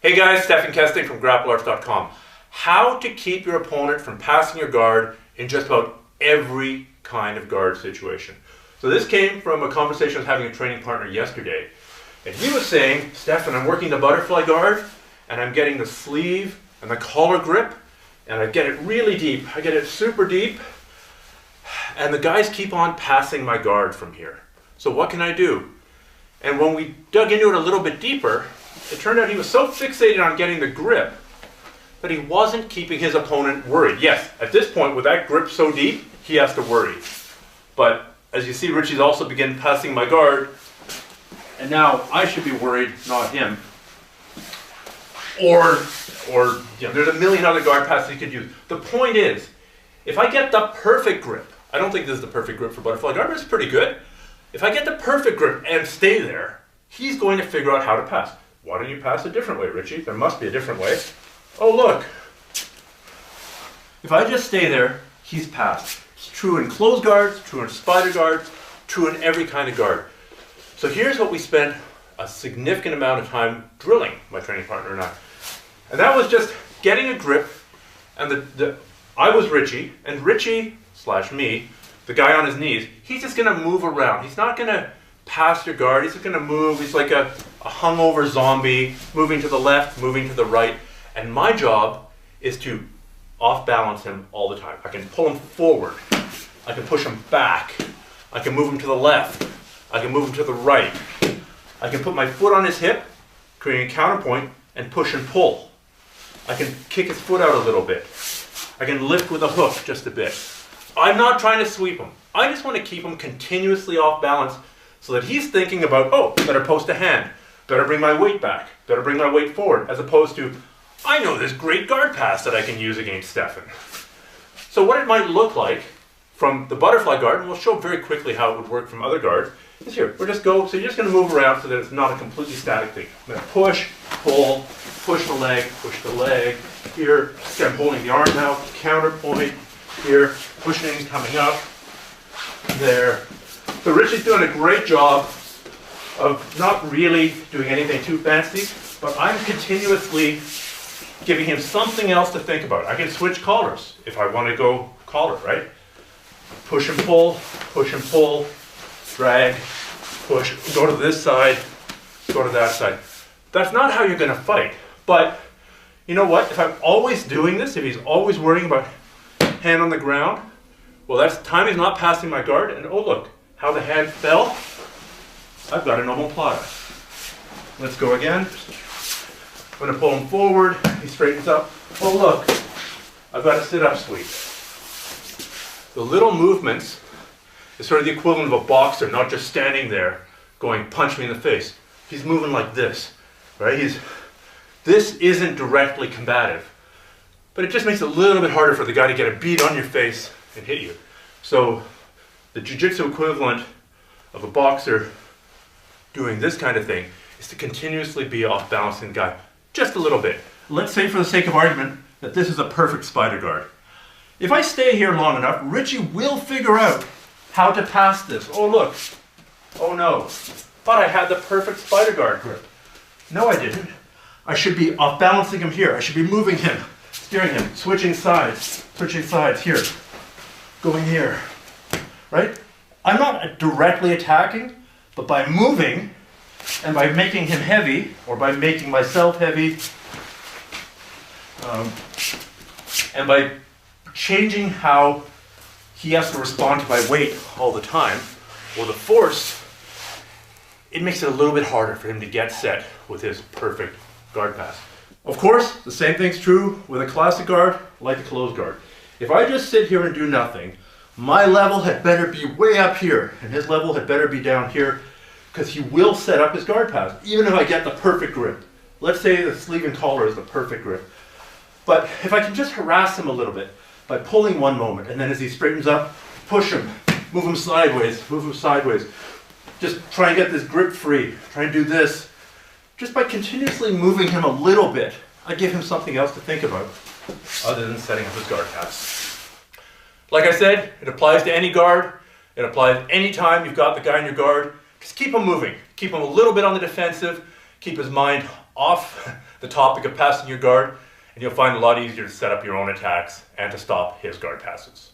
Hey guys, Stefan Kesting from grapplearts.com. How to keep your opponent from passing your guard in just about every kind of guard situation. So this came from a conversation I was having with a training partner yesterday. And he was saying, Stefan, I'm working the butterfly guard and I'm getting the sleeve and the collar grip and I get it really deep. I get it super deep and the guys keep on passing my guard from here. So what can I do? And when we dug into it a little bit deeper, it turned out he was so fixated on getting the grip that he wasn't keeping his opponent worried. Yes, at this point, with that grip so deep, he has to worry. But as you see, Richie's also begun passing my guard, and now I should be worried, not him. Or you know, there's a million other guard passes he could use. The point is, if I get the perfect grip, I don't think this is the perfect grip for butterfly guard, but it's pretty good. If I get the perfect grip and stay there, he's going to figure out how to pass. Why don't you pass a different way, Richie? There must be a different way. Oh, look. If I just stay there, he's passed. It's true in closed guards, true in spider guards, true in every kind of guard. So here's what we spent a significant amount of time drilling, my training partner and I. And that was just getting a grip, and I was Richie, and Richie / me, the guy on his knees, he's just gonna move around. He's not gonna pass your guard, he's just gonna move. He's like a hungover zombie, moving to the left, moving to the right. And my job is to off-balance him all the time. I can pull him forward, I can push him back, I can move him to the left, I can move him to the right. I can put my foot on his hip, creating a counterpoint, and push and pull. I can kick his foot out a little bit. I can lift with a hook just a bit. I'm not trying to sweep him. I just want to keep him continuously off balance so that he's thinking about, oh, better post a hand, better bring my weight back, better bring my weight forward, as opposed to, I know this great guard pass that I can use against Stefan. So what it might look like from the butterfly guard, and we'll show very quickly how it would work from other guards, is here. So you're just going to move around so that it's not a completely static thing. I'm going to push, pull, push the leg, here, see I'm holding the arm now, counterpoint, here, pushing, coming up, there. So Richie's doing a great job of not really doing anything too fancy, but I'm continuously giving him something else to think about. I can switch collars if I want to go collar, right? Push and pull, drag, push, go to this side, go to that side. That's not how you're going to fight. But you know what? If I'm always doing this, if he's always worrying about hand on the ground, well, that's time he's not passing my guard, and oh look, how the hand fell. I've got an omoplata. Let's go again. I'm going to pull him forward, he straightens up. Oh look, I've got a sit-up sweep. The little movements is sort of the equivalent of a boxer, not just standing there going, punch me in the face. He's moving like this, right? This isn't directly combative, but it just makes it a little bit harder for the guy to get a beat on your face and hit you. So the jiu-jitsu equivalent of a boxer doing this kind of thing is to continuously be off-balancing the guy just a little bit. Let's say for the sake of argument that this is a perfect spider guard. If I stay here long enough, Richie will figure out how to pass this. Oh look, oh no, but I had the perfect spider guard grip. No, I didn't. I should be off-balancing him here. I should be moving him, steering him, switching sides here, going here, right? I'm not directly attacking, but by moving and by making him heavy, or by making myself heavy, and by changing how he has to respond to my weight all the time, or the force, it makes it a little bit harder for him to get set with his perfect guard pass. Of course, the same thing's true with a classic guard like a closed guard. If I just sit here and do nothing, my level had better be way up here, and his level had better be down here, because he will set up his guard pass, even if I get the perfect grip. Let's say the sleeve and collar is the perfect grip. But if I can just harass him a little bit by pulling one moment, and then as he straightens up, push him, move him sideways, just try and get this grip free, try and do this. Just by continuously moving him a little bit, I give him something else to think about, other than setting up his guard pass. Like I said, it applies to any guard. It applies anytime you've got the guy in your guard. Just keep him moving. Keep him a little bit on the defensive. Keep his mind off the topic of passing your guard, and you'll find it a lot easier to set up your own attacks and to stop his guard passes.